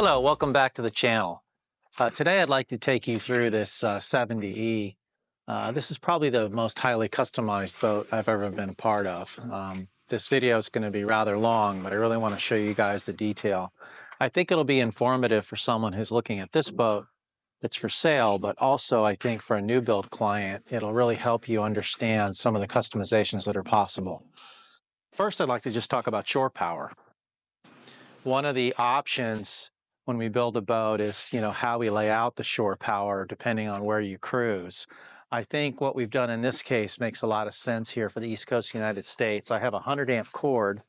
Hello, welcome back to the channel. Today I'd like to take you through this 70E. This is probably the most highly customized boat I've ever been a part of. This video is going to be rather long, but I really want to show you guys the detail. I think it'll be informative for someone who's looking at this boat that's for sale, but also I think for a new build client, it'll really help you understand some of the customizations that are possible. First, I'd like to just talk about shore power. One of the options when we build a boat is, how we lay out the shore power depending on where you cruise. I think what we've done in this case makes a lot of sense here for the East Coast United States. I have a 100 amp cord,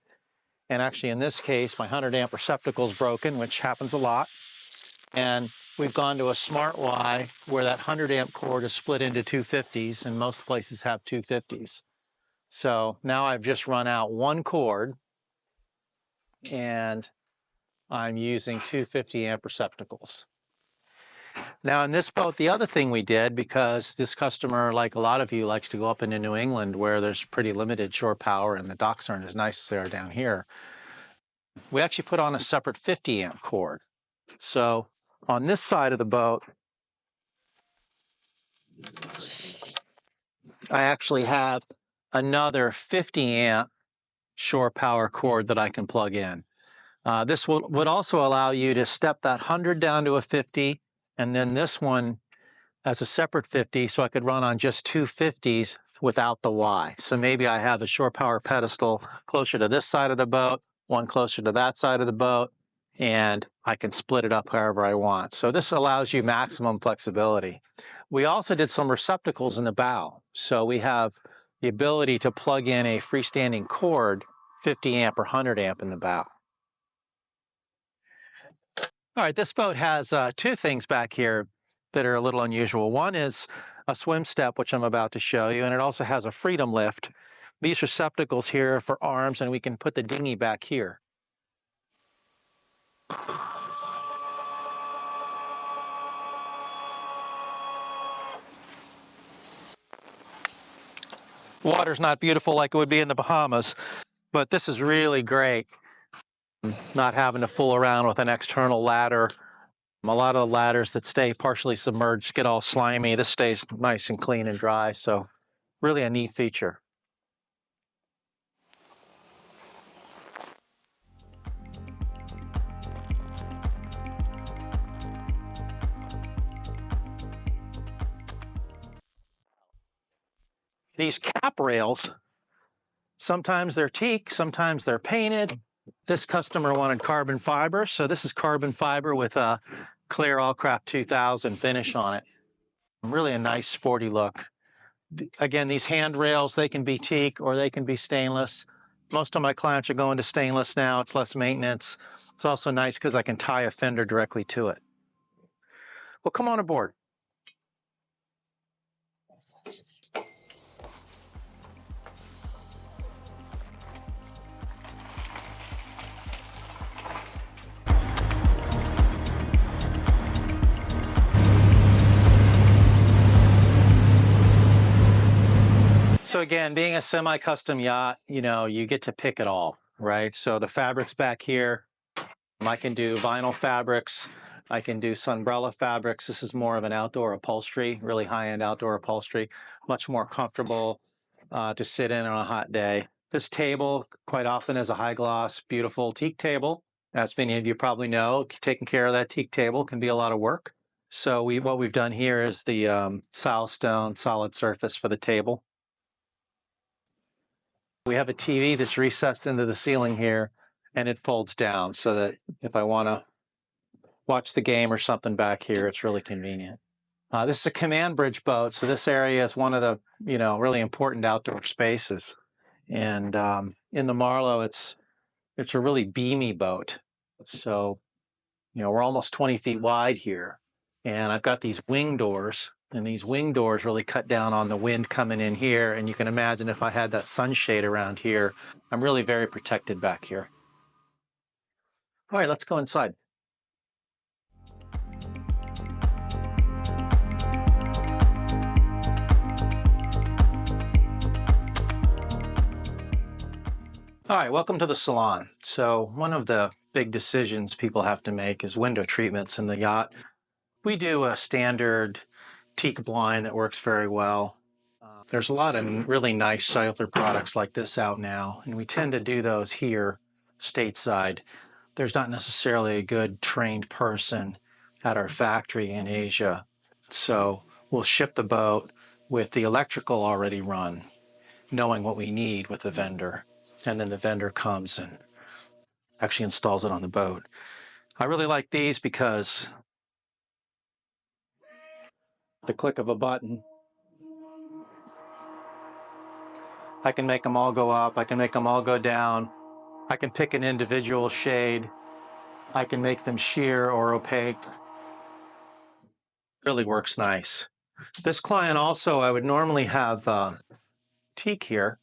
and actually in this case, my 100 amp receptacle is broken, which happens a lot. And we've gone to a Smart Y where that 100 amp cord is split into 250s, and most places have 250s. So now I've just run out one cord, and I'm using 250 amp receptacles. Now in this boat, the other thing we did, because this customer, like a lot of you, likes to go up into New England where there's pretty limited shore power and the docks aren't as nice as they are down here, we actually put on a separate 50 amp cord. So on this side of the boat, I actually have another 50 amp shore power cord that I can plug in. This would also allow you to step that 100 down to a 50, and then this one as a separate 50, so I could run on just two 50s without the Y. So maybe I have a shore power pedestal closer to this side of the boat, one closer to that side of the boat, and I can split it up however I want. So this allows you maximum flexibility. We also did some receptacles in the bow. So we have the ability to plug in a freestanding cord, 50 amp or 100 amp in the bow. All right, this boat has two things back here that are a little unusual. One is a swim step, which I'm about to show you, and it also has a freedom lift. These receptacles here for arms, and we can put the dinghy back here. Water's not beautiful like it would be in the Bahamas, but this is really great. Not having to fool around with an external ladder. A lot of the ladders that stay partially submerged get all slimy. This stays nice and clean and dry, so really a neat feature. These cap rails, sometimes they're teak, sometimes they're painted. This customer wanted carbon fiber, so this is carbon fiber with a clear Awlcraft 2000 finish on it. Really a nice sporty look. Again, these handrails, they can be teak or they can be stainless. Most of my clients are going to stainless now. It's less maintenance. It's also nice because I can tie a fender directly to it. Well, come on aboard. So again, being a semi-custom yacht, you get to pick it all, right? So the fabrics back here, I can do vinyl fabrics. I can do sunbrella fabrics. This is more of an outdoor upholstery, really high-end outdoor upholstery, much more comfortable to sit in on a hot day. This table quite often is a high-gloss, beautiful teak table. As many of you probably know, taking care of that teak table can be a lot of work. So what we've done here is the stone solid surface for the table. We have a TV that's recessed into the ceiling here, and it folds down so that if I want to watch the game or something back here, it's really convenient. This is a command bridge boat, so this area is one of the, really important outdoor spaces. And in the Marlow, it's a really beamy boat. So, we're almost 20 feet wide here, and I've got these wing doors. And these wing doors really cut down on the wind coming in here. And you can imagine if I had that sunshade around here, I'm really very protected back here. All right, let's go inside. All right, welcome to the salon. So one of the big decisions people have to make is window treatments in the yacht. We do a standard teak blind that works very well. There's a lot of really nice cellular products like this out now, and we tend to do those here stateside. There's not necessarily a good trained person at our factory in Asia, so we'll ship the boat with the electrical already run, knowing what we need with the vendor, and then the vendor comes and actually installs it on the boat. I really like these because the click of a button, I can make them all go up, I can make them all go down, I can pick an individual shade, I can make them sheer or opaque. Really works nice. This client also, I would normally have teak here,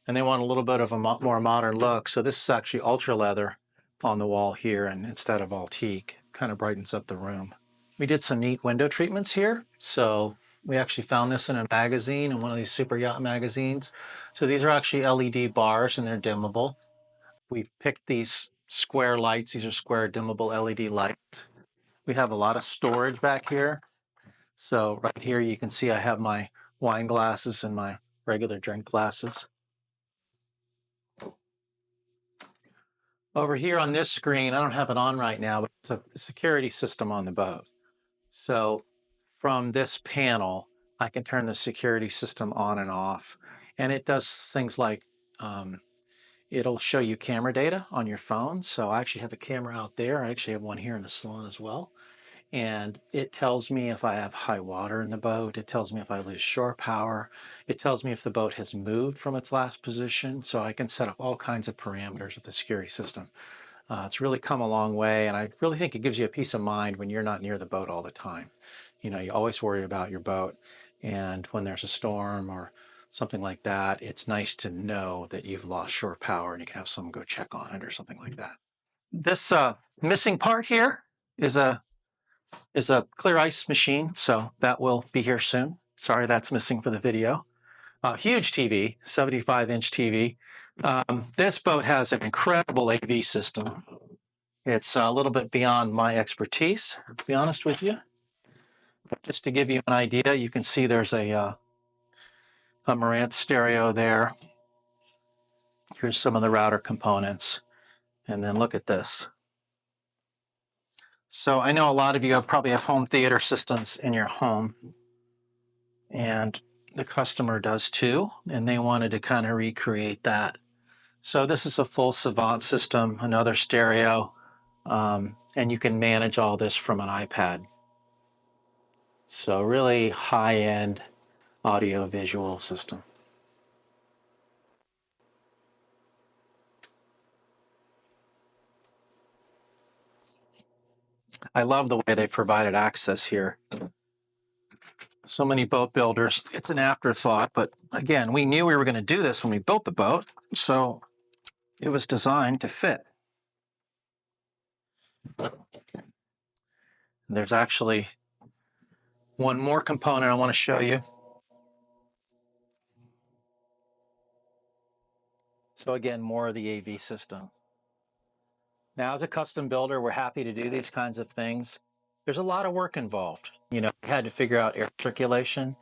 and they want a little bit of a more modern look, so this is actually ultra leather on the wall here, and instead of all teak, kind of brightens up the room. We did some neat window treatments here, so we actually found this in a magazine, in one of these super yacht magazines. So these are actually LED bars, and they're dimmable. We picked these square lights. These are square dimmable LED lights. We have a lot of storage back here. So right here you can see I have my wine glasses and my regular drink glasses. Over here on this screen, I don't have it on right now, but it's a security system on the boat. So from this panel, I can turn the security system on and off. And it does things like it'll show you camera data on your phone. So I actually have a camera out there. I actually have one here in the salon as well. And it tells me if I have high water in the boat. It tells me if I lose shore power. It tells me if the boat has moved from its last position. So I can set up all kinds of parameters with the security system. It's really come a long way, and I really think it gives you a peace of mind when you're not near the boat all the time. You know, you always worry about your boat, and when there's a storm or something like that, it's nice to know that you've lost shore power and you can have someone go check on it or something like that. This missing part here is a clear ice machine, so that will be here soon. Sorry that's missing for the video. Huge TV, 75-inch TV. This boat has an incredible AV system. It's a little bit beyond my expertise, to be honest with you. But just to give you an idea, you can see there's a Marantz stereo there. Here's some of the router components. And then look at this. So I know a lot of you probably have home theater systems in your home. And the customer does too. And they wanted to kind of recreate that. So this is a full Savant system, another stereo, and you can manage all this from an iPad. So really high-end audio-visual system. I love the way they provided access here. So many boat builders, it's an afterthought, but again, we knew we were going to do this when we built the boat, so it was designed to fit. There's actually one more component I want to show you. So again, more of the AV system. Now, as a custom builder, we're happy to do these kinds of things. There's a lot of work involved. You know, we had to figure out air circulation.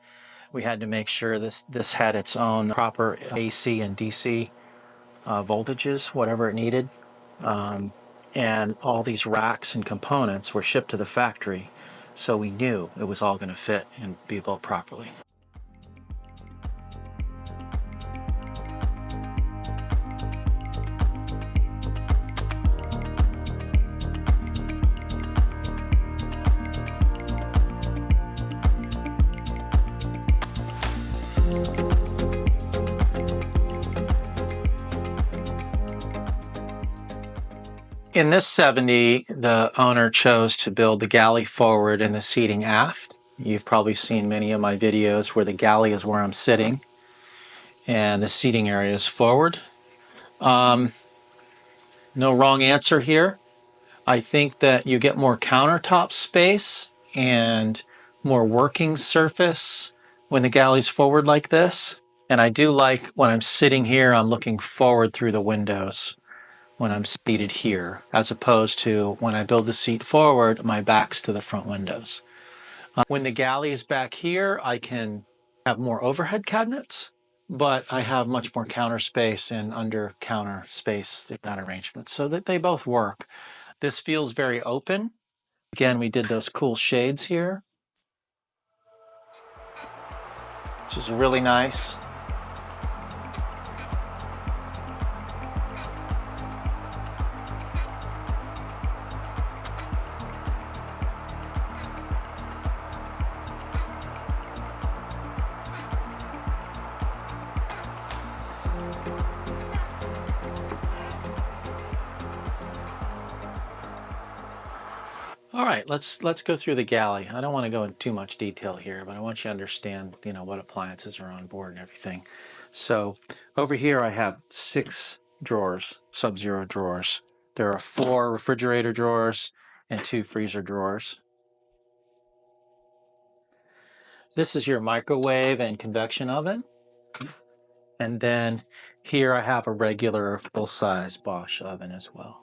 We had to make sure this had its own proper AC and DC voltages, whatever it needed. And all these racks and components were shipped to the factory, so we knew it was all going to fit and be built properly. In this 70, the owner chose to build the galley forward and the seating aft. You've probably seen many of my videos where the galley is where I'm sitting and the seating area is forward. No wrong answer here. I think that you get more countertop space and more working surface when the galley's forward like this. And I do like when I'm sitting here, I'm looking forward through the windows. when I'm seated here, as opposed to when I build the seat forward, my back's to the front windows. When the galley is back here, I can have more overhead cabinets, but I have much more counter space and under counter space in that arrangement, so that they both work. This feels very open. Again, we did those cool shades here, which is really nice. All right, let's go through the galley. I don't want to go into too much detail here, but I want you to understand, what appliances are on board and everything. So over here I have 6 drawers, sub-zero drawers. There are 4 refrigerator drawers and 2 freezer drawers. This is your microwave and convection oven. And then here I have a regular full-size Bosch oven as well.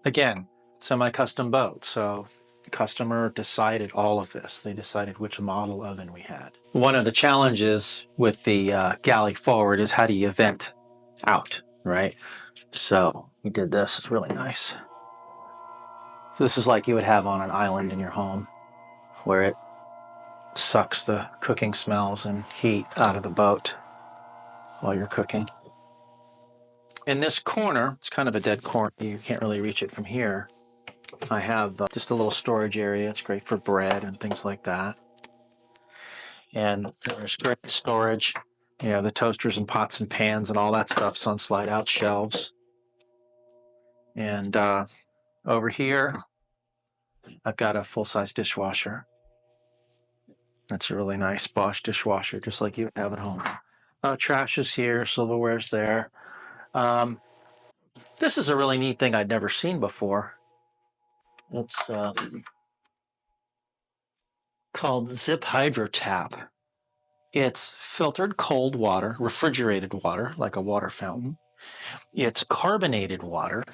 Again, semi-custom boat, so the customer decided all of this. They decided which model oven we had. One of the challenges with the galley forward is how do you vent out, right? So we did this. It's really nice. So this is like you would have on an island in your home, where it sucks the cooking smells and heat out of the boat while you're cooking. In this corner, it's kind of a dead corner. You can't really reach it from here. I have just a little storage area. It's great for bread and things like that. And there's great storage. The toasters and pots and pans and all that stuff's on slide-out shelves. And over here, I've got a full-size dishwasher. That's a really nice Bosch dishwasher, just like you have at home. Trash is here, silverware's there. This is a really neat thing I'd never seen before. It's called Zip Hydro Tap. It's filtered cold water, refrigerated water, like a water fountain. It's carbonated water,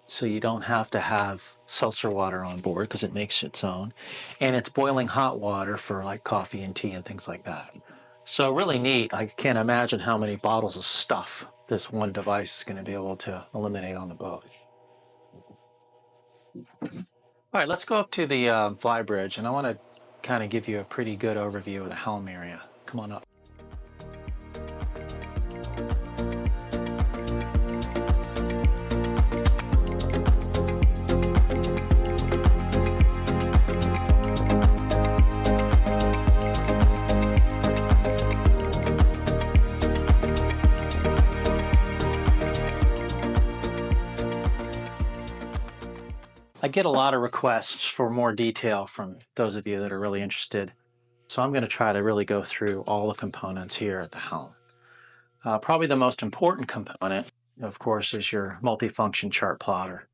so you don't have to have seltzer water on board because it makes its own. And it's boiling hot water for like coffee and tea and things like that. So really neat. I can't imagine how many bottles of stuff this one device is going to be able to eliminate on the boat. All right, let's go up to the flybridge, and I want to kind of give you a pretty good overview of the helm area. Come on up. I get a lot of requests for more detail from those of you that are really interested. So I'm going to try to really go through all the components here at the helm. Probably the most important component, of course, is your multifunction chart plotter.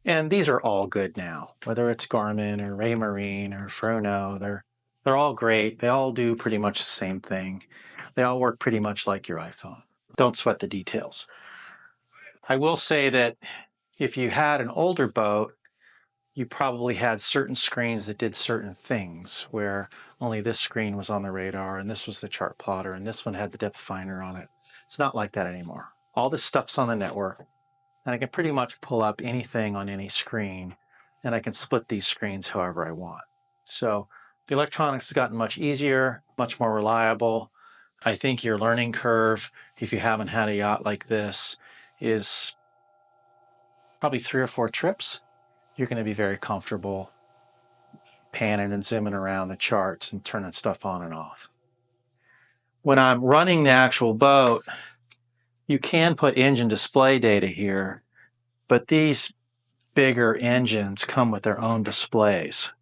And these are all good now, whether it's Garmin or Raymarine or Frono, they're all great. They all do pretty much the same thing. They all work pretty much like your iPhone. Don't sweat the details. I will say that if you had an older boat, you probably had certain screens that did certain things, where only this screen was on the radar and this was the chart plotter and this one had the depth finder on it. It's not like that anymore. All this stuff's on the network, and I can pretty much pull up anything on any screen, and I can split these screens however I want. So the electronics has gotten much easier, much more reliable. I think your learning curve, if you haven't had a yacht like this, is probably 3 or 4 trips. You're going to be very comfortable panning and zooming around the charts and turning stuff on and off. When I'm running the actual boat, you can put engine display data here, but these bigger engines come with their own displays.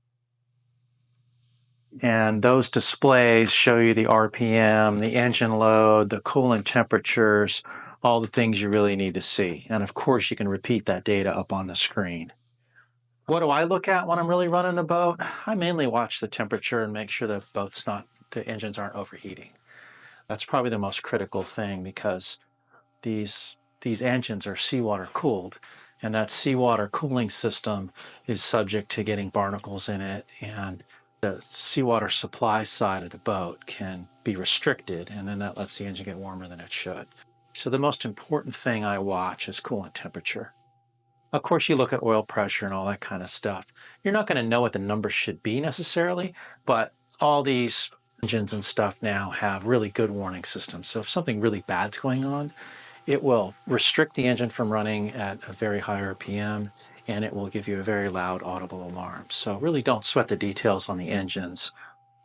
And those displays show you the RPM, the engine load, the coolant temperatures, all the things you really need to see. And of course, you can repeat that data up on the screen. What do I look at when I'm really running the boat? I mainly watch the temperature and make sure the engines aren't overheating. That's probably the most critical thing, because these these engines are seawater cooled, and that seawater cooling system is subject to getting barnacles in it, and the seawater supply side of the boat can be restricted, and then that lets the engine get warmer than it should. So the most important thing I watch is coolant temperature. Of course, you look at oil pressure and all that kind of stuff. You're not going to know what the numbers should be necessarily, but all these engines and stuff now have really good warning systems. So if something really bad's going on, it will restrict the engine from running at a very high RPM, and it will give you a very loud audible alarm. So really don't sweat the details on the engines.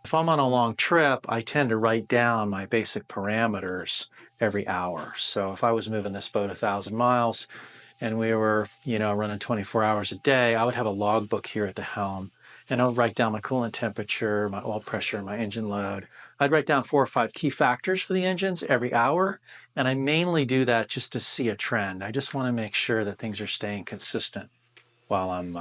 If I'm on a long trip, I tend to write down my basic parameters every hour. So if I was moving this boat 1,000 miles and we were, running 24 hours a day, I would have a logbook here at the helm, and I would write down my coolant temperature, my oil pressure, my engine load. I'd write down 4 or 5 key factors for the engines every hour, and I mainly do that just to see a trend. I just want to make sure that things are staying consistent while I'm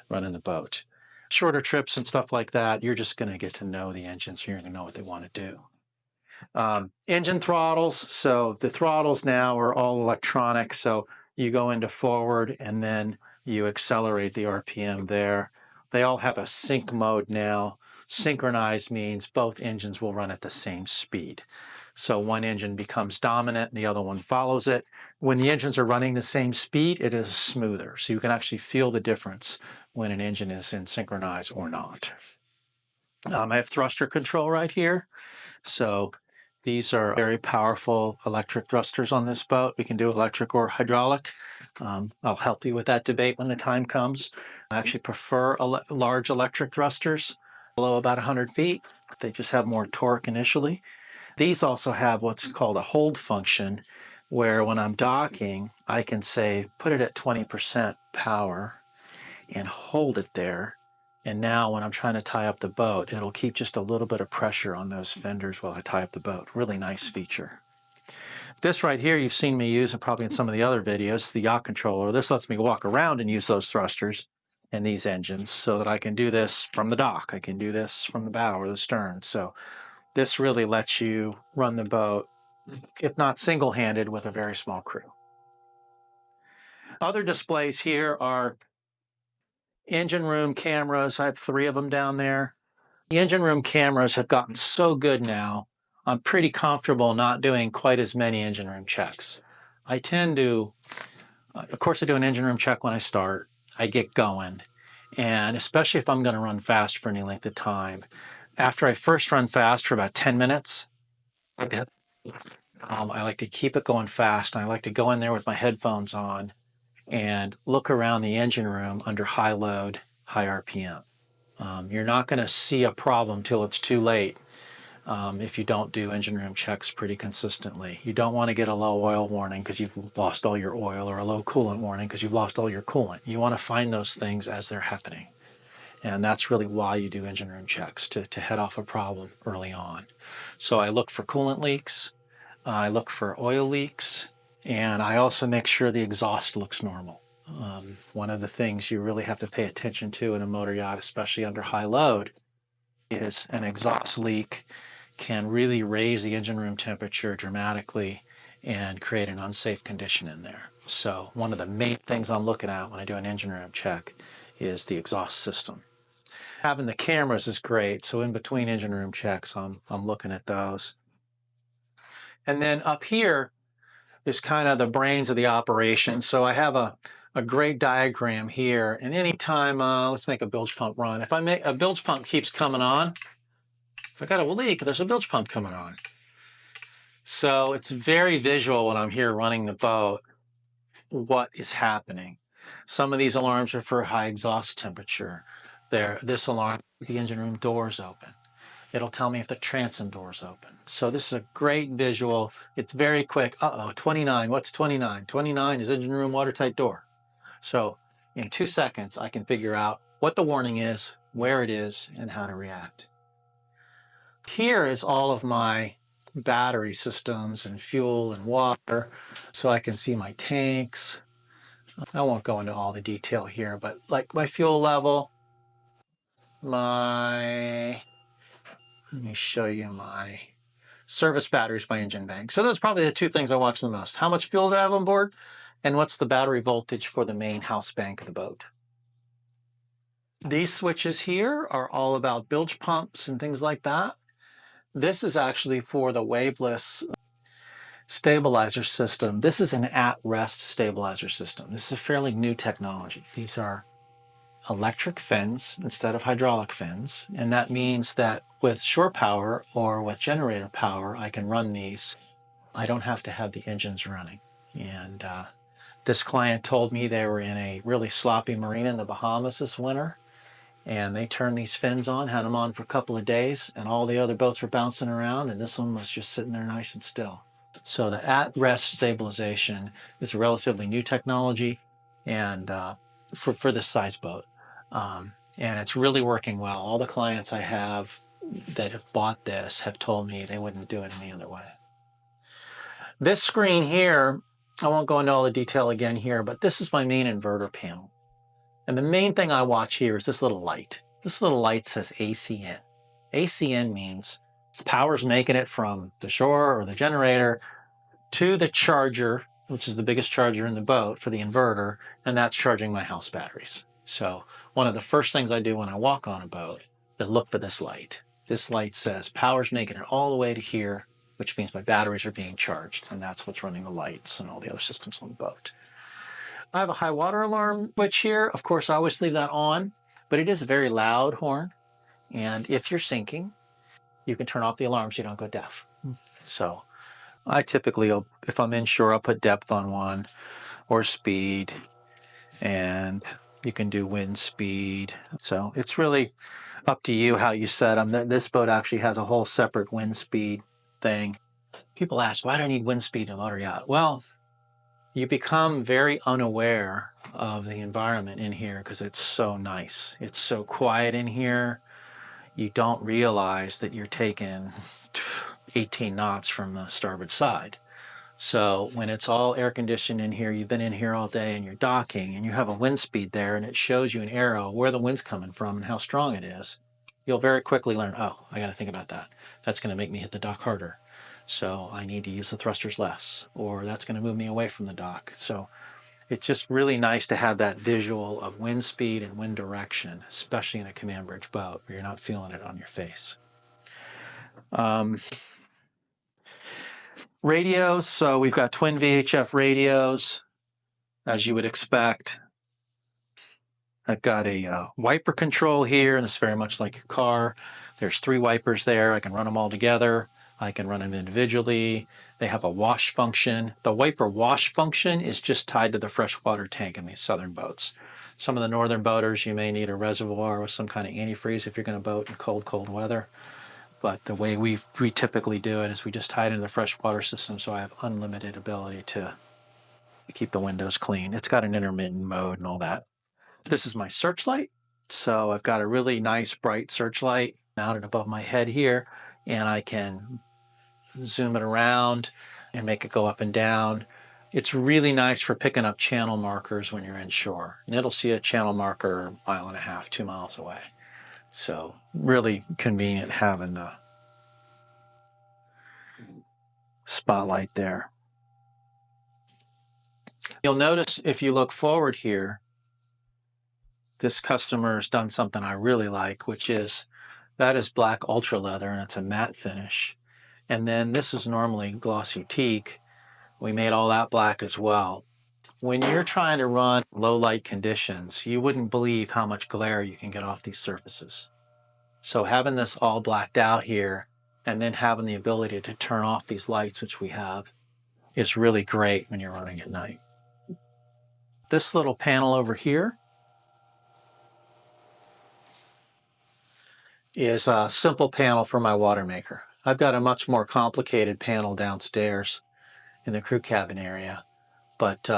running the boat. Shorter trips and stuff like that, you're just going to get to know the engines. You're going to know what they want to do. Engine throttles. So the throttles now are all electronic. So you go into forward and then you accelerate the RPM there. They all have a sync mode now. Synchronized means both engines will run at the same speed. So one engine becomes dominant and the other one follows it. When the engines are running the same speed, it is smoother. So you can actually feel the difference when an engine is in synchronize or not. I have thruster control right here. So these are very powerful electric thrusters on this boat. We can do electric or hydraulic. I'll help you with that debate when the time comes. I actually prefer large electric thrusters below about 100 feet. They just have more torque initially. These also have what's called a hold function, where when I'm docking, I can say, put it at 20% power and hold it there. And now when I'm trying to tie up the boat, it'll keep just a little bit of pressure on those fenders while I tie up the boat. Really nice feature. This right here, you've seen me use, and probably in some of the other videos, the yacht controller. This lets me walk around and use those thrusters and these engines so that I can do this from the dock. I can do this from the bow or the stern. So this really lets you run the boat, if not single-handed, with a very small crew. Other displays here are engine room cameras. I have 3 of them down there. The engine room cameras have gotten so good now, I'm pretty comfortable not doing quite as many engine room checks. I tend to, of course, I do an engine room check when I start. I get going, and especially if I'm going to run fast for any length of time. After I first run fast for about 10 minutes, I like to keep it going fast. I like to go in there with my headphones on and look around the engine room under high load, high RPM. You're not going to see a problem till it's too late if you don't do engine room checks pretty consistently. You don't want to get a low oil warning because you've lost all your oil, or a low coolant warning because you've lost all your coolant. You want to find those things as they're happening. And that's really why you do engine room checks, to head off a problem early on. So I look for coolant leaks, I look for oil leaks, and I also make sure the exhaust looks normal. One of the things you really have to pay attention to in a motor yacht, especially under high load, is an exhaust leak can really raise the engine room temperature dramatically and create an unsafe condition in there. So one of the main things I'm looking at when I do an engine room check is the exhaust system. Having the cameras is great, so in between engine room checks, I'm looking at those. And then up here is kind of the brains of the operation. So I have a great diagram here, and anytime, let's make a bilge pump run. If a bilge pump keeps coming on, if I got a leak, there's a bilge pump coming on. So it's very visual when I'm here running the boat, what is happening. Some of these alarms are for high exhaust temperature. This alarm, the engine room door's open. It'll tell me if the transom door's open. So this is a great visual. It's very quick. 29, what's 29? 29 is engine room watertight door. So in 2 seconds, I can figure out what the warning is, where it is, and how to react. Here is all of my battery systems and fuel and water, so I can see my tanks. I won't go into all the detail here, but like my fuel level, let me show you my service batteries by engine bank. So those are probably the two things I watch the most. How much fuel do I have on board? And what's the battery voltage for the main house bank of the boat? These switches here are all about bilge pumps and things like that. This is actually for the waveless stabilizer system. This is an at-rest stabilizer system. This is a fairly new technology. These are electric fins instead of hydraulic fins, and that means that with shore power or with generator power, I can run these. I don't have to have the engines running. And this client told me they were in a really sloppy marina in the Bahamas this winter, and they turned these fins on, had them on for a couple of days, and all the other boats were bouncing around, and this one was just sitting there nice and still. So the at-rest stabilization is a relatively new technology, and for this size boat. And it's really working well. All the clients I have that have bought this have told me they wouldn't do it any other way. This screen here, I won't go into all the detail again here, but this is my main inverter panel. And the main thing I watch here is this little light. This little light says ACN. ACN means power's making it from the shore or the generator to the charger, which is the biggest charger in the boat for the inverter, and that's charging my house batteries. So one of the first things I do when I walk on a boat is look for this light. This light says power's making it all the way to here, which means my batteries are being charged, and that's what's running the lights and all the other systems on the boat. I have a high water alarm switch here. Of course, I always leave that on, but it is a very loud horn, and if you're sinking, you can turn off the alarm so you don't go deaf. So I typically, if I'm inshore, I'll put depth on one or speed, and you can do wind speed. So it's really up to you how you set them. This boat actually has a whole separate wind speed thing. People ask, why do I need wind speed in a motor yacht? Well, you become very unaware of the environment in here because it's so nice. It's so quiet in here. You don't realize that you're taking 18 knots from the starboard side. So when it's all air conditioned in here, you've been in here all day and you're docking and you have a wind speed there and it shows you an arrow where the wind's coming from and how strong it is, you'll very quickly learn, oh, I got to think about that. That's going to make me hit the dock harder. So I need to use the thrusters less, or that's going to move me away from the dock. So it's just really nice to have that visual of wind speed and wind direction, especially in a command bridge boat where you're not feeling it on your face. Radios, so we've got twin VHF radios, as you would expect. I've got a wiper control here, and it's very much like your car. There's 3 wipers there. I can run them all together. I can run them individually. They have a wash function. The wiper wash function is just tied to the freshwater tank in these southern boats. Some of the northern boaters, you may need a reservoir with some kind of antifreeze if you're going to boat in cold weather. But the way we typically do it is we just tie it into the freshwater system, so I have unlimited ability to keep the windows clean. It's got an intermittent mode and all that. This is my searchlight. So I've got a really nice bright searchlight mounted above my head here, and I can zoom it around and make it go up and down. It's really nice for picking up channel markers when you're inshore. And it'll see a channel marker 1.5 miles, 2 miles away. So really convenient having the spotlight there. You'll notice if you look forward here, this customer's done something I really like, which is that is black ultra leather and it's a matte finish. And then this is normally glossy teak. We made all that black as well. When you're trying to run low light conditions, you wouldn't believe how much glare you can get off these surfaces. So having this all blacked out here and then having the ability to turn off these lights, which we have, is really great when you're running at night. This little panel over here is a simple panel for my water maker. I've got a much more complicated panel downstairs in the crew cabin area. But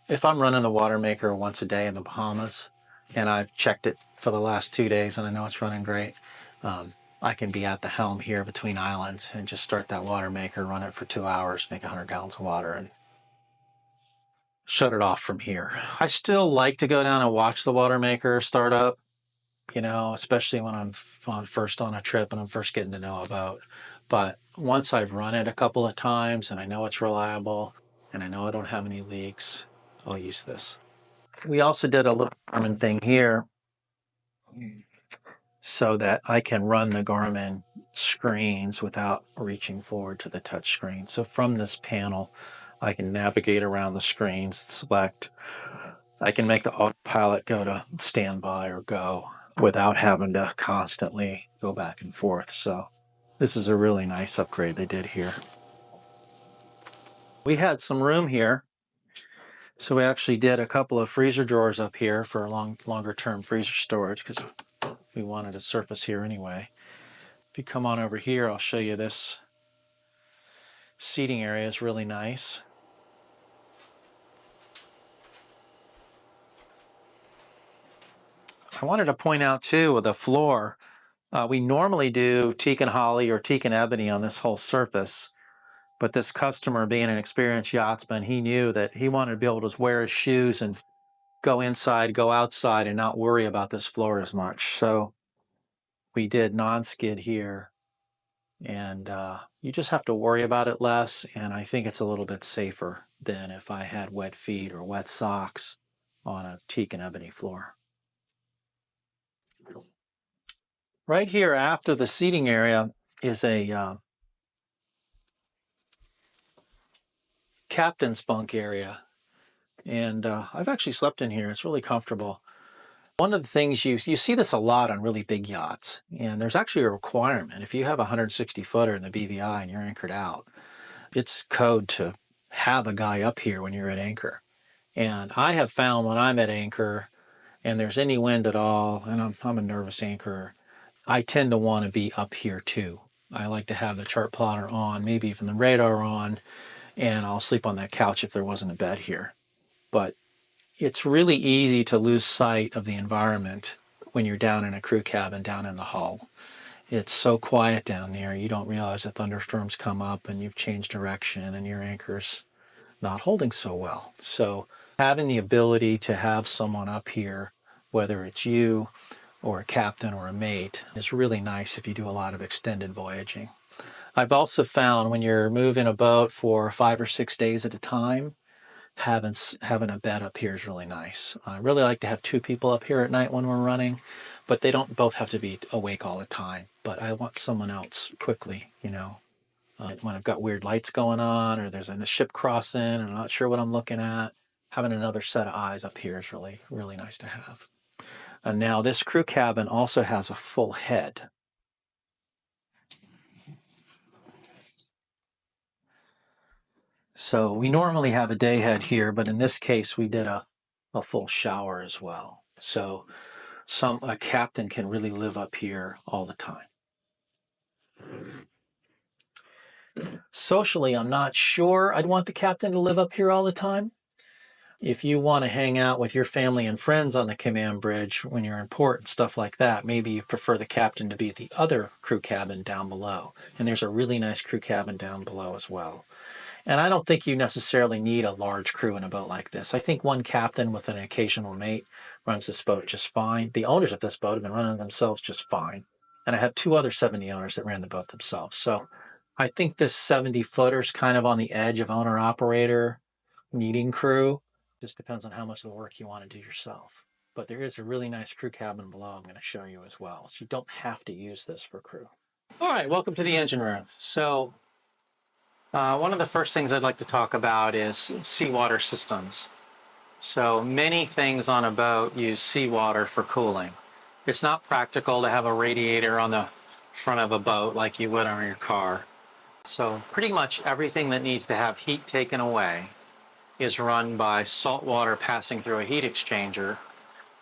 if I'm running the water maker once a day in the Bahamas, and I've checked it for the last 2 days and I know it's running great, I can be at the helm here between islands and just start that water maker, run it for 2 hours, make 100 gallons of water, and shut it off from here. I still like to go down and watch the water maker start up, you know, especially when I'm first on a trip and I'm first getting to know a boat. But once I've run it a couple of times and I know it's reliable and I know I don't have any leaks, I'll use this. We also did a little Garmin thing here so that I can run the Garmin screens without reaching forward to the touch screen. So from this panel, I can navigate around the screens, select. I can make the autopilot go to standby or go without having to constantly go back and forth. So this is a really nice upgrade they did here. We had some room here, so we actually did a couple of freezer drawers up here for longer term freezer storage because we wanted a surface here anyway. If you come on over here, I'll show you this seating area is really nice. I wanted to point out too with the floor, we normally do teak and holly or teak and ebony on this whole surface, but this customer, being an experienced yachtsman, he knew that he wanted to be able to wear his shoes and go inside, go outside, and not worry about this floor as much. So we did non-skid here, and you just have to worry about it less, and I think it's a little bit safer than if I had wet feet or wet socks on a teak and ebony floor. Right here after the seating area is a captain's bunk area, and I've actually slept in here. It's really comfortable. One of the things you see this a lot on really big yachts, and there's actually a requirement. If you have a 160 footer in the BVI and you're anchored out, it's code to have a guy up here when you're at anchor. And I have found when I'm at anchor and there's any wind at all, and I'm a nervous anchorer, I tend to want to be up here too. I like to have the chart plotter on, maybe even the radar on, and I'll sleep on that couch if there wasn't a bed here. But it's really easy to lose sight of the environment when you're down in a crew cabin, down in the hull. It's so quiet down there, you don't realize that thunderstorms come up and you've changed direction and your anchor's not holding so well. So having the ability to have someone up here, whether it's you or a captain or a mate, is really nice if you do a lot of extended voyaging. I've also found when you're moving a boat for 5 or 6 days at a time, having a bed up here is really nice. I really like to have 2 people up here at night when we're running, but they don't both have to be awake all the time. But I want someone else quickly, you know, when I've got weird lights going on or there's a ship crossing and I'm not sure what I'm looking at. Having another set of eyes up here is really, really nice to have. And now this crew cabin also has a full head. So we normally have a day head here, but in this case we did a full shower as well. So a captain can really live up here all the time. Socially, I'm not sure I'd want the captain to live up here all the time. If you want to hang out with your family and friends on the command bridge when you're in port and stuff like that, maybe you prefer the captain to be at the other crew cabin down below. And there's a really nice crew cabin down below as well. And I don't think you necessarily need a large crew in a boat like this. I think one captain with an occasional mate runs this boat just fine. The owners of this boat have been running themselves just fine. And I have 2 other 70 owners that ran the boat themselves. So I think this 70-footer is kind of on the edge of owner-operator needing crew. Just depends on how much of the work you want to do yourself. But there is a really nice crew cabin below I'm going to show you as well. So you don't have to use this for crew. All right, welcome to the engine room. So one of the first things I'd like to talk about is seawater systems. So many things on a boat use seawater for cooling. It's not practical to have a radiator on the front of a boat like you would on your car. So pretty much everything that needs to have heat taken away is run by salt water passing through a heat exchanger.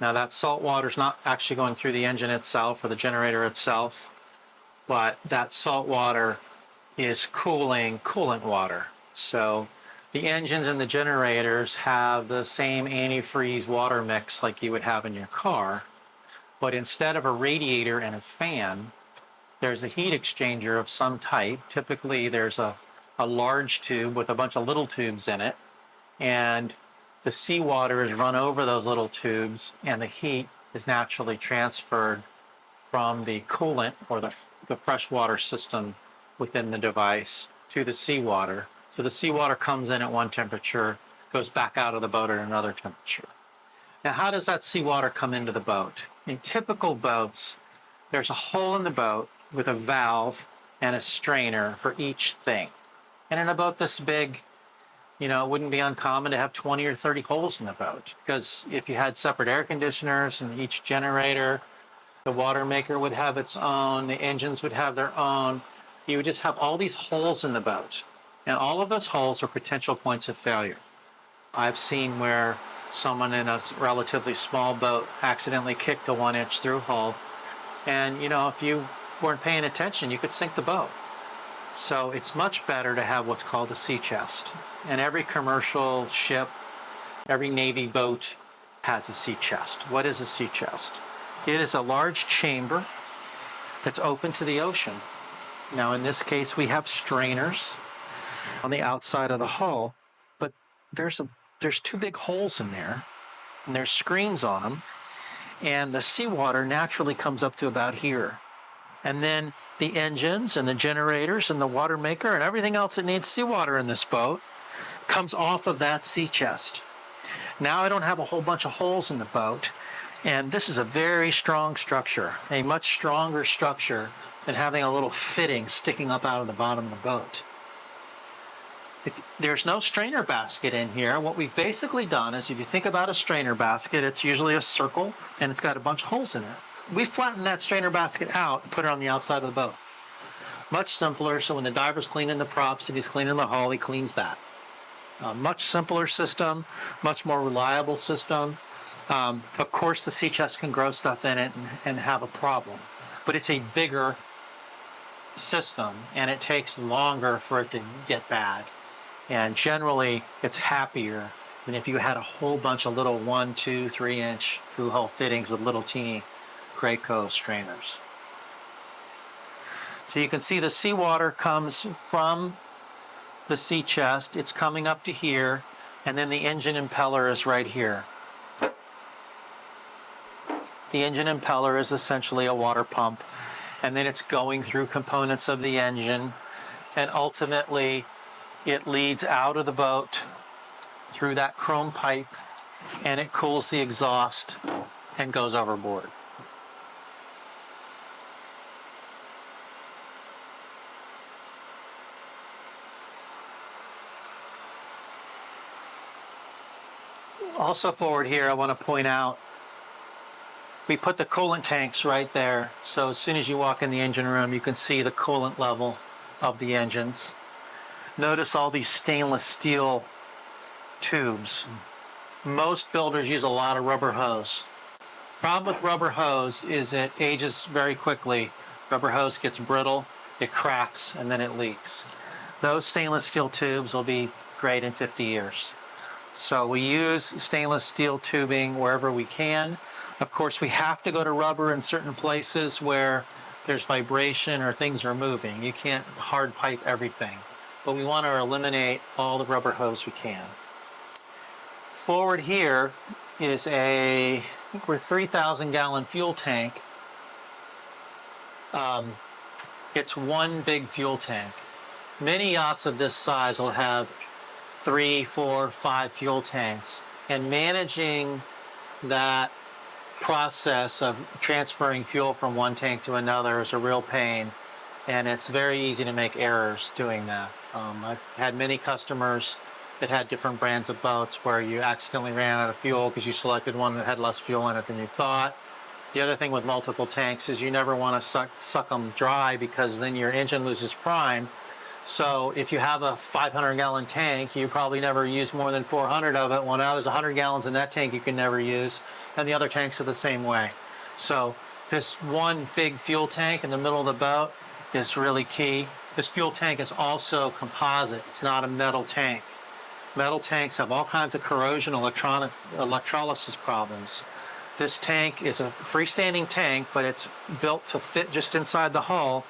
Now that salt water is not actually going through the engine itself or the generator itself, but that salt water is cooling coolant water. So the engines and the generators have the same antifreeze water mix like you would have in your car, but instead of a radiator and a fan, there's a heat exchanger of some type. Typically there's a large tube with a bunch of little tubes in it, and the seawater is run over those little tubes and the heat is naturally transferred from the coolant or the freshwater system within the device to the seawater. So the seawater comes in at one temperature, goes back out of the boat at another temperature. Now, how does that seawater come into the boat? In typical boats, there's a hole in the boat with a valve and a strainer for each thing. And in a boat this big, you know, it wouldn't be uncommon to have 20 or 30 holes in the boat, because if you had separate air conditioners in each generator, the water maker would have its own, the engines would have their own. You would just have all these holes in the boat. And all of those holes are potential points of failure. I've seen where someone in a relatively small boat accidentally kicked a 1-inch through hole. And, you know, if you weren't paying attention, you could sink the boat. So it's much better to have what's called a sea chest. And every commercial ship, every Navy boat has a sea chest. What is a sea chest? It is a large chamber that's open to the ocean. Now, in this case, we have strainers on the outside of the hull, but there's 2 big holes in there, and there's screens on them, and the seawater naturally comes up to about here. And then the engines and the generators and the water maker and everything else that needs seawater in this boat comes off of that sea chest. Now I don't have a whole bunch of holes in the boat, and this is a very strong structure, a much stronger structure than having a little fitting sticking up out of the bottom of the boat. There's no strainer basket in here. What we've basically done is, if you think about a strainer basket, it's usually a circle and it's got a bunch of holes in it. We flattened that strainer basket out and put it on the outside of the boat. Much simpler, so when the diver's cleaning the props and he's cleaning the hull, he cleans that. Much simpler system, much more reliable system. Of course, the sea chest can grow stuff in it and have a problem, but it's a bigger system and it takes longer for it to get bad. And generally, it's happier than if you had a whole bunch of little 1, 2, 3-inch through hull fittings with little teeny Graco strainers. So you can see the seawater comes from the sea chest. It's coming up to here, and then the engine impeller is right here. The engine impeller is essentially a water pump, and then it's going through components of the engine, and ultimately it leads out of the boat through that chrome pipe, and it cools the exhaust and goes overboard. Also forward here, I want to point out, we put the coolant tanks right there. So as soon as you walk in the engine room, you can see the coolant level of the engines. Notice all these stainless steel tubes. Most builders use a lot of rubber hose. Problem with rubber hose is it ages very quickly. Rubber hose gets brittle, it cracks, and then it leaks. Those stainless steel tubes will be great in 50 years. So we use stainless steel tubing wherever we can. Of course, we have to go to rubber in certain places where there's vibration or things are moving. You can't hard pipe everything, but we want to eliminate all the rubber hose we can. Forward here is a, I think we're 3,000 gallon fuel tank. It's one big fuel tank. Many yachts of this size will have 3, 4, 5 fuel tanks, and managing that process of transferring fuel from one tank to another is a real pain, and it's very easy to make errors doing that. I've had many customers that had different brands of boats where you accidentally ran out of fuel because you selected one that had less fuel in it than you thought. The other thing with multiple tanks is you never want to suck them dry, because then your engine loses prime. So if you have a 500 gallon tank, you probably never use more than 400 of it. Well, now there's 100 gallons in that tank you can never use, and the other tanks are the same way. So this one big fuel tank in the middle of the boat is really key. This fuel tank is also composite. It's not a metal tank. Metal tanks have all kinds of corrosion, electrolysis problems. This tank is a freestanding tank, but it's built to fit just inside the hull,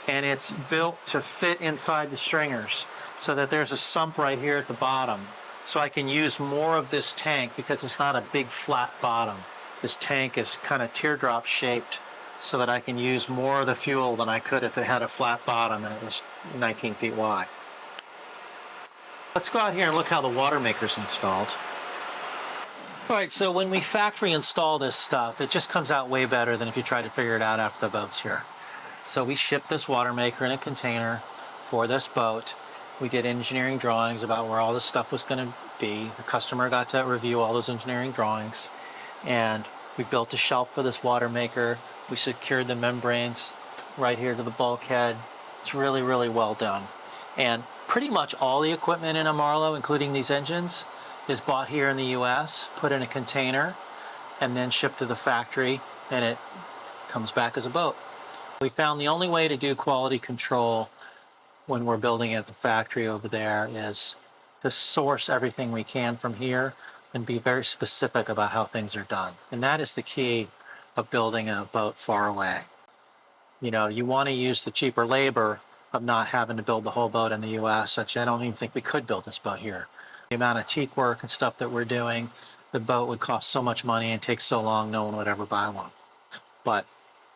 and it's built to fit inside the stringers, so that there's a sump right here at the bottom. So I can use more of this tank because it's not a big flat bottom. This tank is kind of teardrop shaped so that I can use more of the fuel than I could if it had a flat bottom and it was 19 feet wide. Let's go out here and look how the water maker's installed. All right, so when we factory install this stuff, it just comes out way better than if you try to figure it out after the boat's here. So we shipped this water maker in a container for this boat. We did engineering drawings about where all this stuff was going to be. The customer got to review all those engineering drawings. And we built a shelf for this water maker. We secured the membranes right here to the bulkhead. It's really, really well done. And pretty much all the equipment in a Marlow, including these engines, is bought here in the US, put in a container, and then shipped to the factory, and it comes back as a boat. We found the only way to do quality control when we're building at the factory over there is to source everything we can from here and be very specific about how things are done. And that is the key of building a boat far away. You know, you want to use the cheaper labor of not having to build the whole boat in the US, such I don't even think we could build this boat here. The amount of teak work and stuff that we're doing, the boat would cost so much money and take so long, no one would ever buy one. But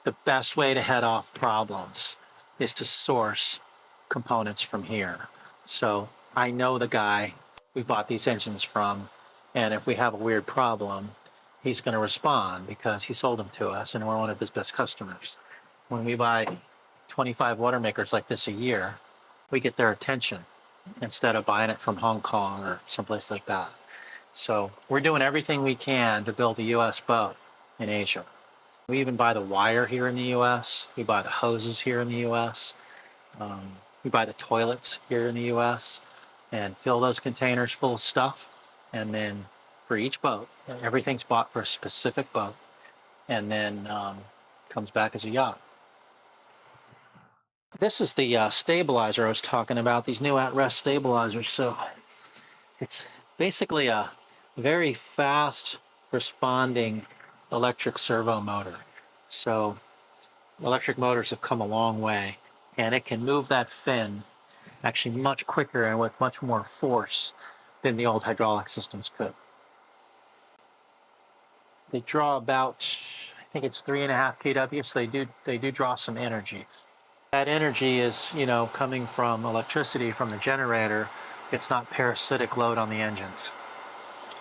the best way to head off problems is to source components from here. So I know the guy we bought these engines from, and if we have a weird problem, he's going to respond because he sold them to us and we're one of his best customers. When we buy 25 water makers like this a year, we get their attention instead of buying it from Hong Kong or someplace like that. So we're doing everything we can to build a US boat in Asia. We even buy the wire here in the US. We buy the hoses here in the US. We buy the toilets here in the US and fill those containers full of stuff. And then for each boat, everything's bought for a specific boat and then comes back as a yacht. This is the stabilizer I was talking about, these new at-rest stabilizers. So it's basically a very fast responding electric servo motor. So electric motors have come a long way, and it can move that fin actually much quicker and with much more force than the old hydraulic systems could. They draw about, I think it's 3.5 kW, so they do draw some energy. That energy is, you know, coming from electricity from the generator. It's not parasitic load on the engines.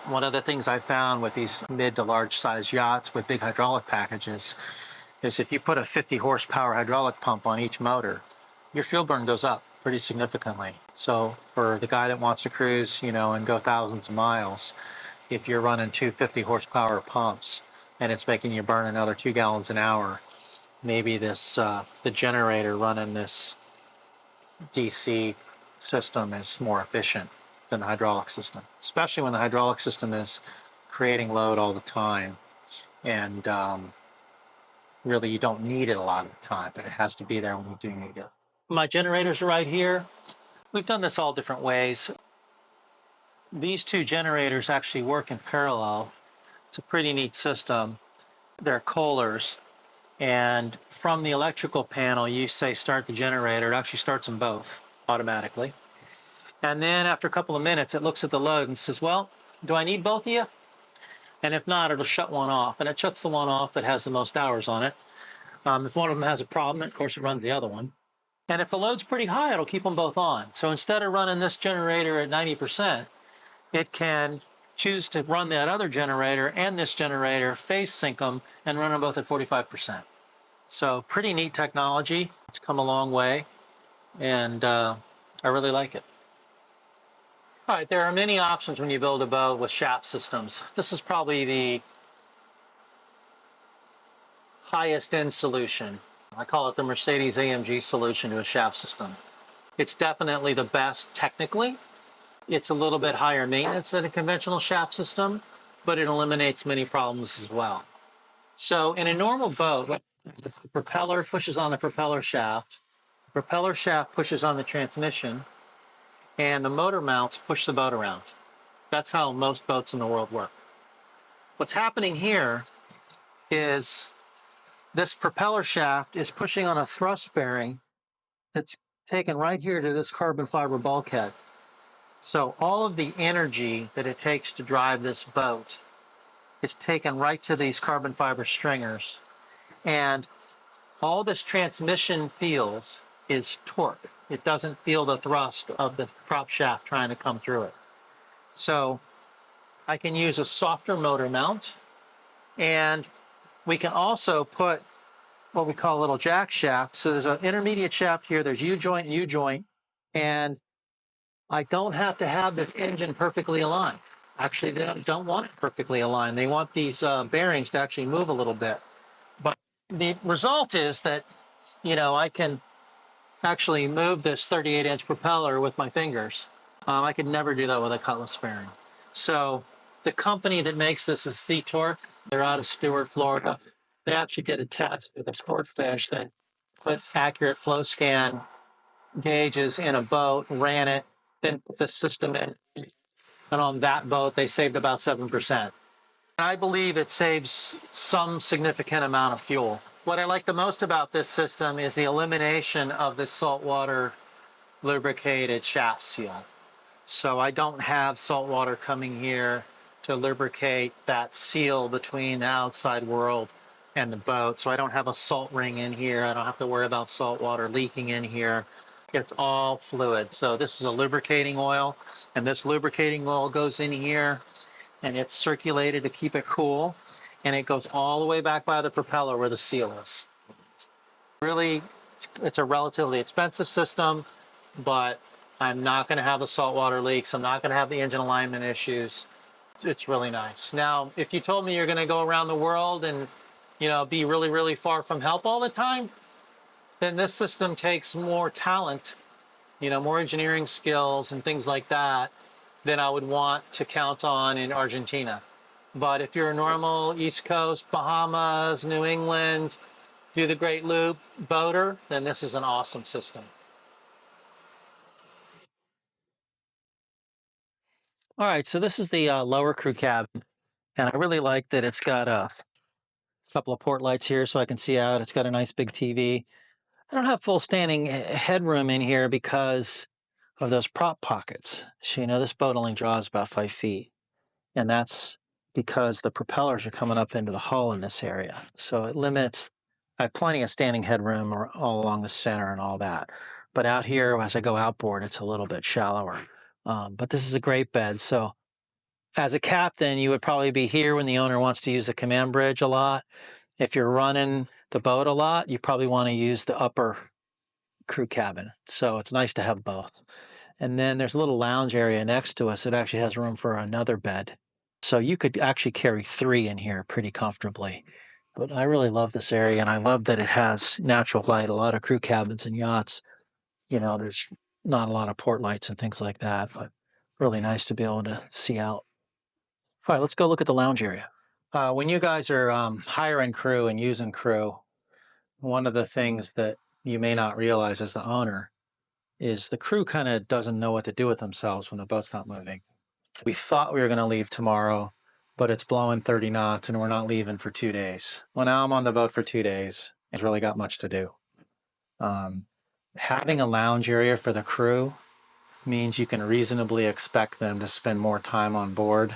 One of the things I found with these mid to large size yachts with big hydraulic packages is if you put a 50 horsepower hydraulic pump on each motor, your fuel burn goes up pretty significantly. So for the guy that wants to cruise, you know, and go thousands of miles, if you're running two 50 horsepower pumps and it's making you burn another 2 gallons an hour, maybe this the generator running this DC system is more efficient than the hydraulic system, especially when the hydraulic system is creating load all the time. And really, you don't need it a lot of the time, but it has to be there when you do need it. My generators are right here. We've done this all different ways. These two generators actually work in parallel. It's a pretty neat system. They're Kohlers. And from the electrical panel, you say start the generator. It actually starts them both automatically. And then after a couple of minutes, it looks at the load and says, well, do I need both of you? And if not, it'll shut one off. And it shuts the one off that has the most hours on it. If one of them has a problem, of course, it runs the other one. And if the load's pretty high, it'll keep them both on. So instead of running this generator at 90%, it can choose to run that other generator and this generator, phase sync them, and run them both at 45%. So pretty neat technology. It's come a long way, and I really like it. All right, there are many options when you build a boat with shaft systems. This is probably the highest end solution. I call it the Mercedes AMG solution to a shaft system. It's definitely the best technically. It's a little bit higher maintenance than a conventional shaft system, but it eliminates many problems as well. So in a normal boat, the propeller pushes on the propeller shaft pushes on the transmission, and the motor mounts push the boat around. That's how most boats in the world work. What's happening here is this propeller shaft is pushing on a thrust bearing that's taken right here to this carbon fiber bulkhead. So all of the energy that it takes to drive this boat is taken right to these carbon fiber stringers. And All this transmission feels is torque. It doesn't feel the thrust of the prop shaft trying to come through it. So I can use a softer motor mount, and we can also put what we call a little jack shaft. So there's an intermediate shaft here, there's U-joint, U-joint, and I don't have to have this engine perfectly aligned. Actually, they don't want it perfectly aligned. They want these bearings to actually move a little bit. But the result is that, I can actually move this 38-inch propeller with my fingers. I could never do that with a cutlass bearing. So the company that makes this is C-Torque. They're out of Stewart, Florida. They actually did a test with a sportfish that put accurate flow scan gauges in a boat, ran it, then put the system in. And on that boat, they saved about 7%. I believe it saves some significant amount of fuel. What I like the most about this system is the elimination of the saltwater lubricated shaft seal. So I don't have salt water coming here to lubricate that seal between the outside world and the boat. So I don't have a salt ring in here. I don't have to worry about salt water leaking in here. It's all fluid. So this is a lubricating oil, and this lubricating oil goes in here and it's circulated to keep it cool, and it goes all the way back by the propeller where the seal is. Really, it's a relatively expensive system, but I'm not going to have the saltwater leaks. I'm not going to have the engine alignment issues. It's really nice. Now, if you told me you're going to go around the world and, be really, really far from help all the time, then this system takes more talent, more engineering skills and things like that than I would want to count on in Argentina. But if you're a normal East Coast, Bahamas, New England, do the Great Loop boater, then this is an awesome system. All right, so this is the lower crew cabin, and I really like that it's got a couple of port lights here so I can see out. It's got a nice big TV. I don't have full standing headroom in here because of those prop pockets. So, this boat only draws about 5 feet, and that's because the propellers are coming up into the hull in this area. So it limits, I have plenty of standing headroom all along the center and all that. But out here, as I go outboard, it's a little bit shallower. But this is a great bed. So as a captain, you would probably be here when the owner wants to use the command bridge a lot. If you're running the boat a lot, you probably want to use the upper crew cabin. So it's nice to have both. And then there's a little lounge area next to us. It actually has room for another bed. So you could actually carry 3 in here pretty comfortably. But I really love this area, and I love that it has natural light. A lot of crew cabins and yachts, there's not a lot of port lights and things like that, but really nice to be able to see out. All right, let's go look at the lounge area. When you guys are hiring crew and using crew, one of the things that you may not realize as the owner is the crew kind of doesn't know what to do with themselves when the boat's not moving. We thought we were going to leave tomorrow, but it's blowing 30 knots and we're not leaving for 2 days. Well, now I'm on the boat for 2 days. It's really got much to do. Having a lounge area for the crew means you can reasonably expect them to spend more time on board,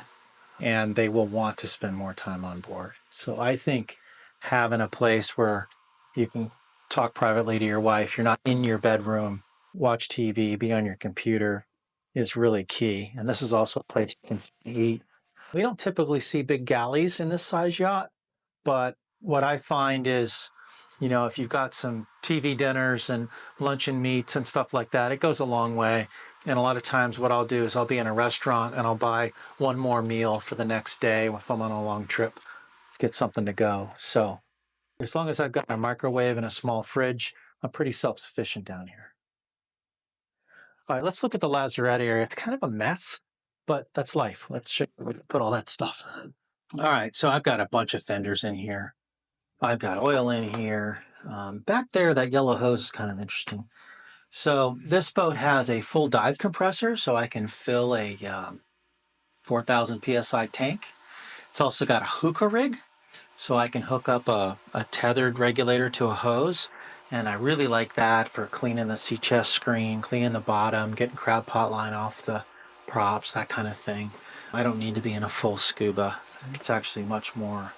and they will want to spend more time on board. So I think having a place where you can talk privately to your wife, you're not in your bedroom, watch TV, be on your computer, is really key. And this is also a place you can eat. We don't typically see big galleys in this size yacht, but what I find is, if you've got some TV dinners and luncheon meats and stuff like that, it goes a long way. And a lot of times what I'll do is I'll be in a restaurant and I'll buy one more meal for the next day if I'm on a long trip, get something to go. So as long as I've got a microwave and a small fridge, I'm pretty self-sufficient down here. All right, let's look at the lazarette area. It's kind of a mess, but that's life. Let's show you where to put all that stuff. All right, so I've got a bunch of fenders in here. I've got oil in here. Back there, that yellow hose is kind of interesting. So this boat has a full dive compressor, so I can fill a 4,000 PSI tank. It's also got a hookah rig, so I can hook up a tethered regulator to a hose. And I really like that for cleaning the sea chest screen, cleaning the bottom, getting crab pot line off the props, that kind of thing. I don't need to be in a full scuba. It's actually much more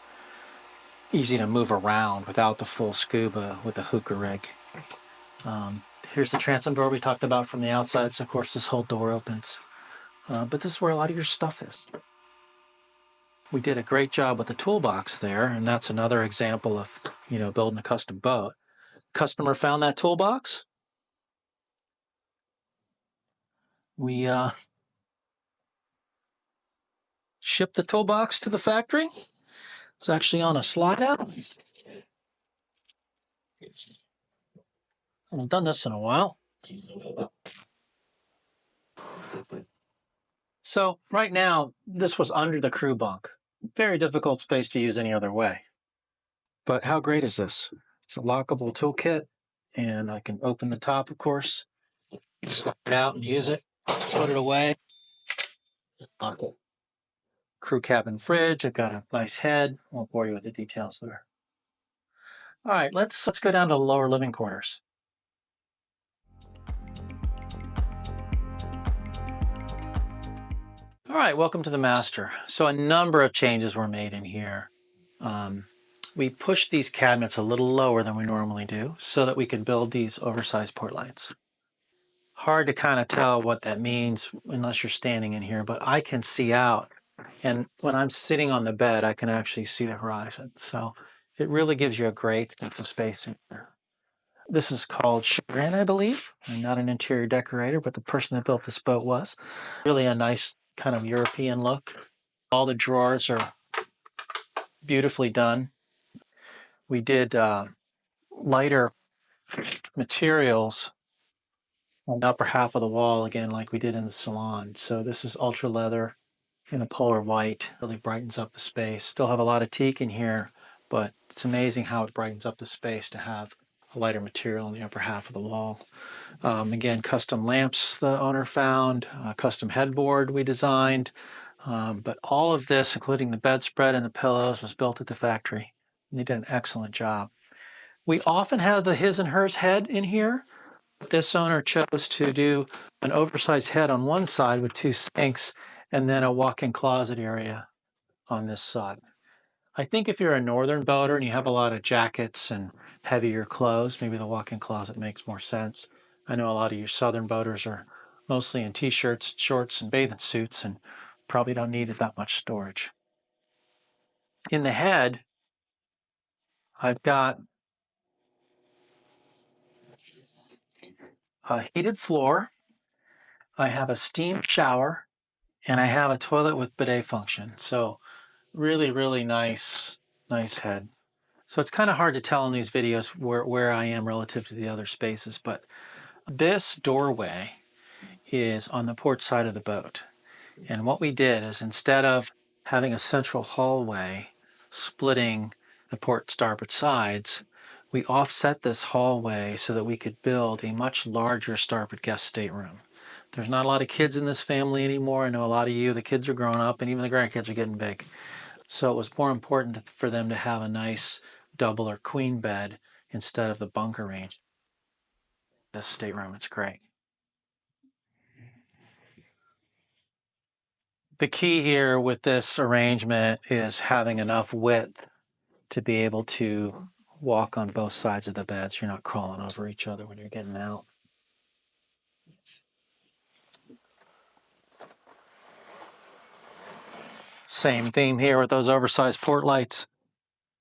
easy to move around without the full scuba with the hookah rig. Here's the transom door we talked about from the outside. So of course this whole door opens, but this is where a lot of your stuff is. We did a great job with the toolbox there, and that's another example of, building a custom boat. Customer found that toolbox. We shipped the toolbox to the factory. It's actually on a slide out. I haven't done this in a while. So right now, this was under the crew bunk. Very difficult space to use any other way. But how great is this? It's a lockable toolkit, and I can open the top, of course, slide it out and use it, put it away. Lock it. Crew cabin fridge. I've got a nice head. Won't bore you with the details there. All right, let's go down to the lower living quarters. All right, welcome to the master. So a number of changes were made in here. We pushed these cabinets a little lower than we normally do so that we could build these oversized port lights. Hard to kind of tell what that means unless you're standing in here, but I can see out. And when I'm sitting on the bed, I can actually see the horizon. So it really gives you a great sense of space in here. This is called chagrin, I believe. I'm not an interior decorator, but the person that built this boat was. Really a nice kind of European look. All the drawers are beautifully done. We did lighter materials on the upper half of the wall, again, like we did in the salon. So this is ultra leather in a polar white. Really brightens up the space. Still have a lot of teak in here, but it's amazing how it brightens up the space to have a lighter material in the upper half of the wall. Again, custom lamps the owner found, custom headboard we designed, but all of this, including the bedspread and the pillows, was built at the factory. They did an excellent job. We often have the his and hers head in here. This owner chose to do an oversized head on one side with two sinks and then a walk-in closet area on this side. I think if you're a northern boater and you have a lot of jackets and heavier clothes, maybe the walk-in closet makes more sense. I know a lot of you southern boaters are mostly in t-shirts, shorts, and bathing suits and probably don't need that much storage. In the head, I've got a heated floor, I have a steam shower, and I have a toilet with bidet function. So really, really nice head. So it's kind of hard to tell in these videos where I am relative to the other spaces, but this doorway is on the port side of the boat. And what we did is instead of having a central hallway splitting the port starboard sides, we offset this hallway so that we could build a much larger starboard guest stateroom. There's not a lot of kids in this family anymore. I know a lot of you, the kids are growing up and even the grandkids are getting big. So it was more important for them to have a nice double or queen bed instead of the bunk arrangement. This stateroom, it's great. The key here with this arrangement is having enough width to be able to walk on both sides of the bed so you're not crawling over each other when you're getting out. Same theme here with those oversized port lights.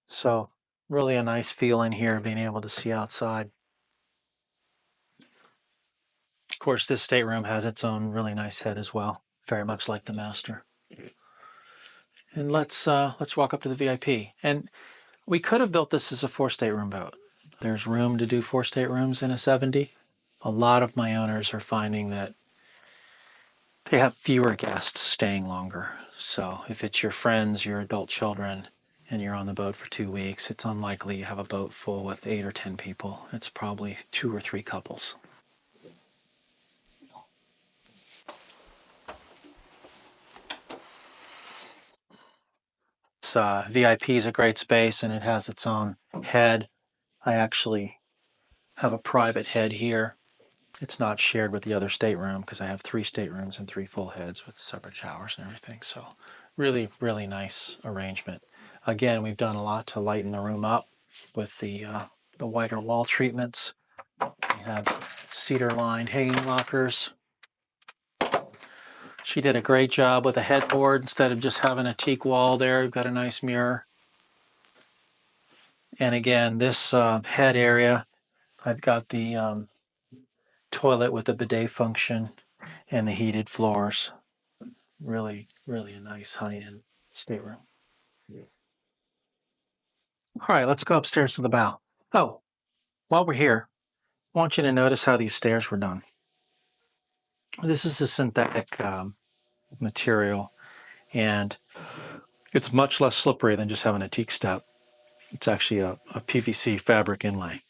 So really a nice feel in here being able to see outside. Of course, this stateroom has its own really nice head as well, very much like the master. And let's walk up to the VIP. And we could have built this as a 4-stateroom boat. There's room to do 4 staterooms in a 70. A lot of my owners are finding that they have fewer guests staying longer. So if it's your friends, your adult children, and you're on the boat for 2 weeks, it's unlikely you have a boat full with 8 or 10 people. It's probably 2 or 3 couples. VIP is a great space and it has its own head. I actually have a private head here. It's not shared with the other stateroom because I have 3 staterooms and 3 full heads with separate showers and everything. So really, really nice arrangement. Again, we've done a lot to lighten the room up with the whiter wall treatments. We have cedar-lined hanging lockers. She did a great job with a headboard. Instead of just having a teak wall there, we've got a nice mirror. And again, this head area, I've got the toilet with the bidet function and the heated floors. Really, really a nice high-end stateroom. All right, let's go upstairs to the bow. Oh, while we're here, I want you to notice how these stairs were done. This is a synthetic material, and it's much less slippery than just having a teak step. It's actually a PVC fabric inlay.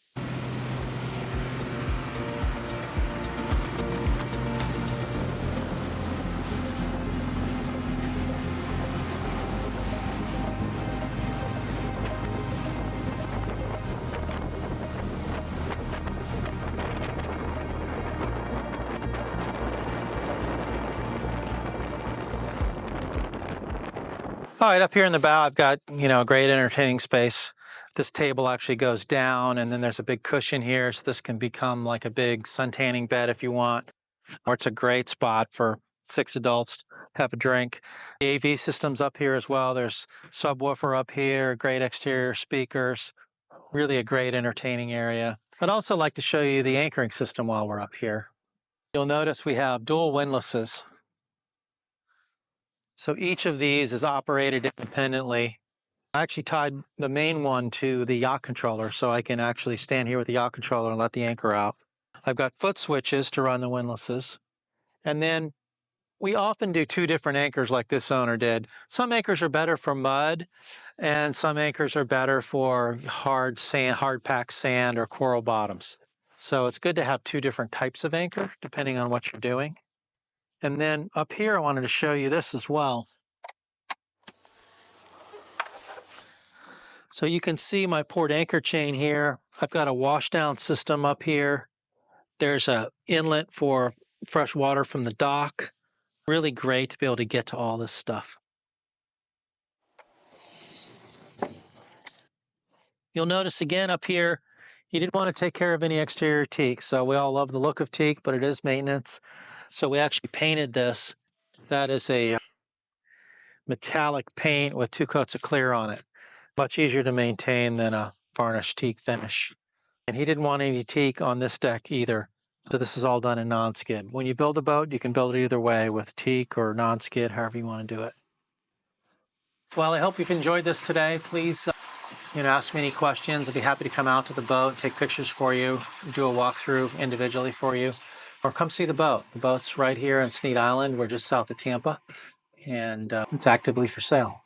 All right, up here in the bow, I've got, a great entertaining space. This table actually goes down, and then there's a big cushion here, so this can become like a big suntanning bed if you want. Or it's a great spot for 6 adults to have a drink. The AV system's up here as well. There's subwoofer up here, great exterior speakers, really a great entertaining area. I'd also like to show you the anchoring system while we're up here. You'll notice we have dual windlasses. So each of these is operated independently. I actually tied the main one to the yacht controller, so I can actually stand here with the yacht controller and let the anchor out. I've got foot switches to run the windlasses. And then we often do 2 different anchors like this owner did. Some anchors are better for mud, and some anchors are better for hard packed sand or coral bottoms. So it's good to have 2 different types of anchor depending on what you're doing. And then up here, I wanted to show you this as well. So you can see my port anchor chain here. I've got a washdown system up here. There's an inlet for fresh water from the dock. Really great to be able to get to all this stuff. You'll notice again up here, you didn't want to take care of any exterior teak. So we all love the look of teak, but it is maintenance. So we actually painted this. That is a metallic paint with 2 coats of clear on it. Much easier to maintain than a varnished teak finish. And he didn't want any teak on this deck either. So this is all done in non-skid. When you build a boat, you can build it either way, with teak or non-skid, however you want to do it. Well, I hope you've enjoyed this today. Please ask me any questions. I'd be happy to come out to the boat, take pictures for you, do a walkthrough individually for you, or come see the boat. The boat's right here in Sneed Island. We're just south of Tampa, and it's actively for sale.